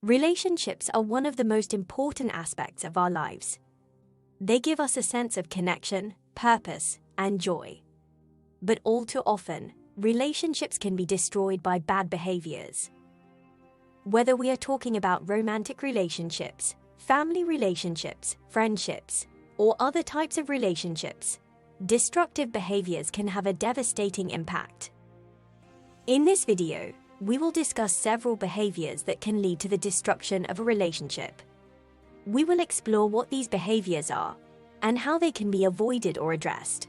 Relationships are one of the most important aspects of our lives. They give us a sense of connection, purpose, and joy. But all too often, relationships can be destroyed by bad behaviors. Whether we are talking about romantic relationships, family relationships, friendships, or other types of relationships, destructive behaviors can have a devastating impact. In this video, we will discuss several behaviors that can lead to the destruction of a relationship. We will explore what these behaviors are and how they can be avoided or addressed.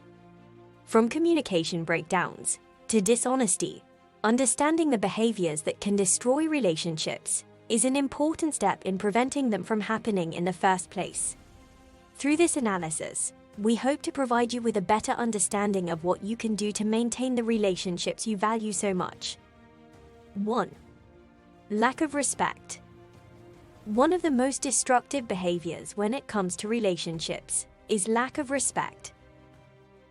From communication breakdowns to dishonesty, understanding the behaviors that can destroy relationships is an important step in preventing them from happening in the first place. Through this analysis, we hope to provide you with a better understanding of what you can do to maintain the relationships you value so much. 1. Lack of respect. One of the most destructive behaviors when it comes to relationships is lack of respect.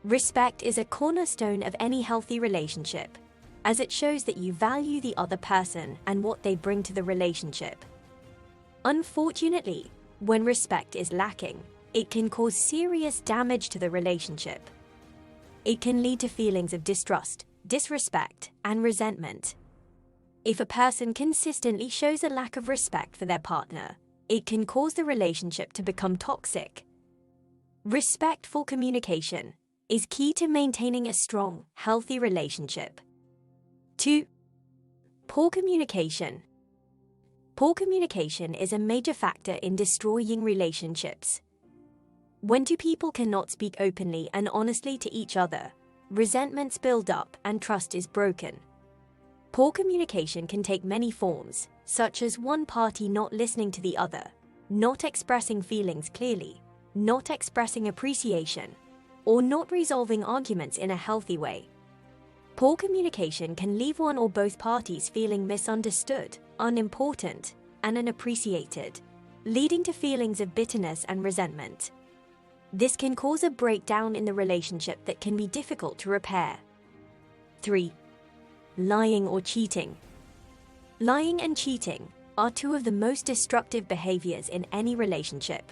Respect is a cornerstone of any healthy relationship, as it shows that you value the other person and what they bring to the relationship. Unfortunately, when respect is lacking, it can cause serious damage to the relationship. It can lead to feelings of distrust, disrespect, and resentment. If a person consistently shows a lack of respect for their partner, it can cause the relationship to become toxic. Respectful communication is key to maintaining a strong, healthy relationship. 2. Poor communication. Poor communication is a major factor in destroying relationships. When two people cannot speak openly and honestly to each other, resentments build up and trust is broken. Poor communication can take many forms, such as one party not listening to the other, not expressing feelings clearly, not expressing appreciation, or not resolving arguments in a healthy way. Poor communication can leave one or both parties feeling misunderstood, unimportant, and unappreciated, leading to feelings of bitterness and resentment. This can cause a breakdown in the relationship that can be difficult to repair. 3. Lying or cheating. Lying and cheating are two of the most destructive behaviors in any relationship.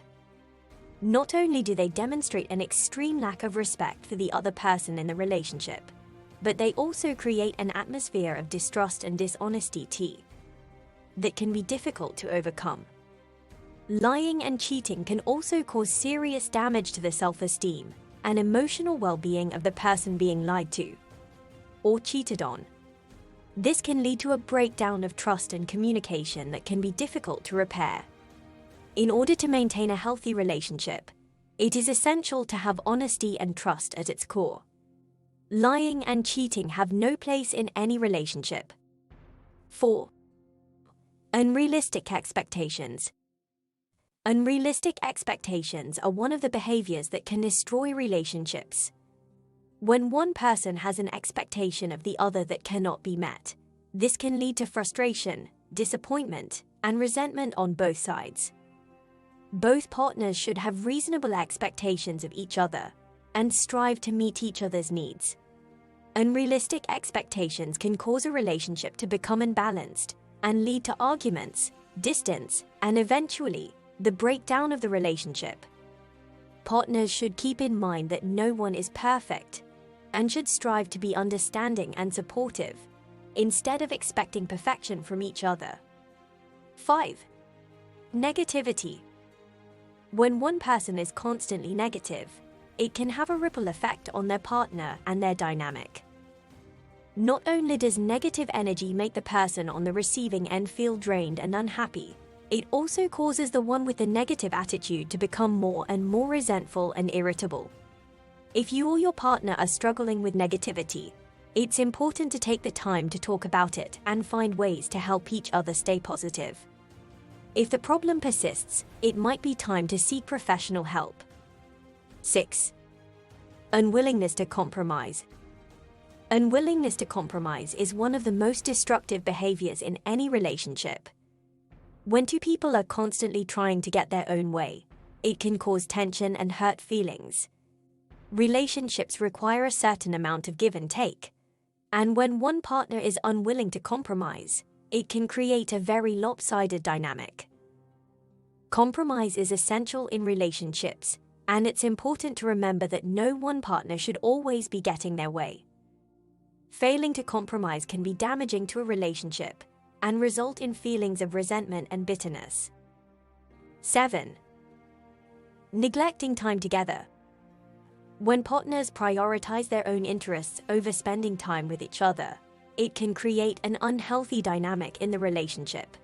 Not only do they demonstrate an extreme lack of respect for the other person in the relationship, but they also create an atmosphere of distrust and dishonesty that can be difficult to overcome. Lying and cheating can also cause serious damage to the self-esteem and emotional well-being of the person being lied to or cheated on. This can lead to a breakdown of trust and communication that can be difficult to repair. In order to maintain a healthy relationship, it is essential to have honesty and trust at its core. Lying and cheating have no place in any relationship. 4. Unrealistic expectations. Unrealistic expectations are one of the behaviors that can destroy relationships. When one person has an expectation of the other that cannot be met, this can lead to frustration, disappointment, and resentment on both sides. Both partners should have reasonable expectations of each other and strive to meet each other's needs. Unrealistic expectations can cause a relationship to become imbalanced and lead to arguments, distance, and eventually, the breakdown of the relationship. Partners should keep in mind that no one is perfect and should strive to be understanding and supportive, instead of expecting perfection from each other. 5. Negativity. When one person is constantly negative, it can have a ripple effect on their partner and their dynamic. Not only does negative energy make the person on the receiving end feel drained and unhappy, it also causes the one with the negative attitude to become more and more resentful and irritable. If you or your partner are struggling with negativity, it's important to take the time to talk about it and find ways to help each other stay positive. If the problem persists, it might be time to seek professional help. 6. Unwillingness to compromise. Unwillingness to compromise is one of the most destructive behaviors in any relationship. When two people are constantly trying to get their own way, it can cause tension and hurt feelings. Relationships require a certain amount of give and take, and when one partner is unwilling to compromise, it can create a very lopsided dynamic. Compromise is essential in relationships, and it's important to remember that no one partner should always be getting their way. Failing to compromise can be damaging to a relationship and result in feelings of resentment and bitterness. 7. Neglecting time together. When partners prioritize their own interests over spending time with each other, it can create an unhealthy dynamic in the relationship.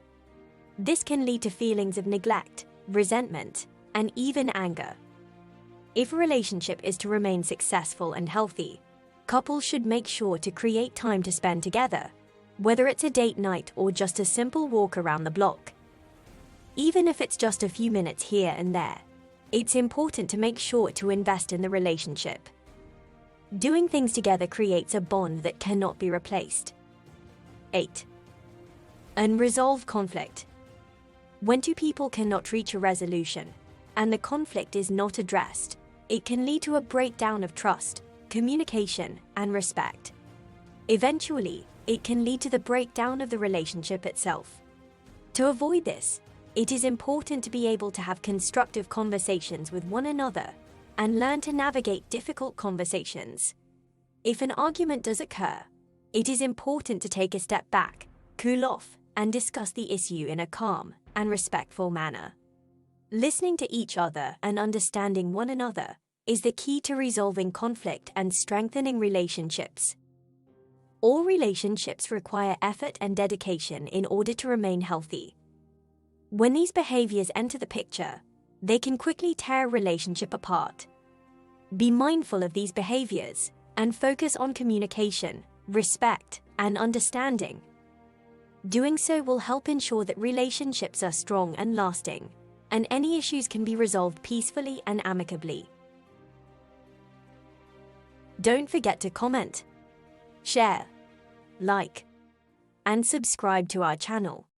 This can lead to feelings of neglect, resentment, and even anger. If a relationship is to remain successful and healthy, couples should make sure to create time to spend together, whether it's a date night or just a simple walk around the block. Even if it's just a few minutes here and there, it's important to make sure to invest in the relationship. Doing things together creates a bond that cannot be replaced. 8. Unresolved conflict. When two people cannot reach a resolution, and the conflict is not addressed, it can lead to a breakdown of trust, communication, and respect. Eventually, it can lead to the breakdown of the relationship itself. To avoid this, it is important to be able to have constructive conversations with one another and learn to navigate difficult conversations. If an argument does occur, it is important to take a step back, cool off, and discuss the issue in a calm and respectful manner. Listening to each other and understanding one another is the key to resolving conflict and strengthening relationships. All relationships require effort and dedication in order to remain healthy. When these behaviors enter the picture, they can quickly tear a relationship apart. Be mindful of these behaviors and focus on communication, respect, and understanding. Doing so will help ensure that relationships are strong and lasting, and any issues can be resolved peacefully and amicably. Don't forget to comment, share, like, and subscribe to our channel.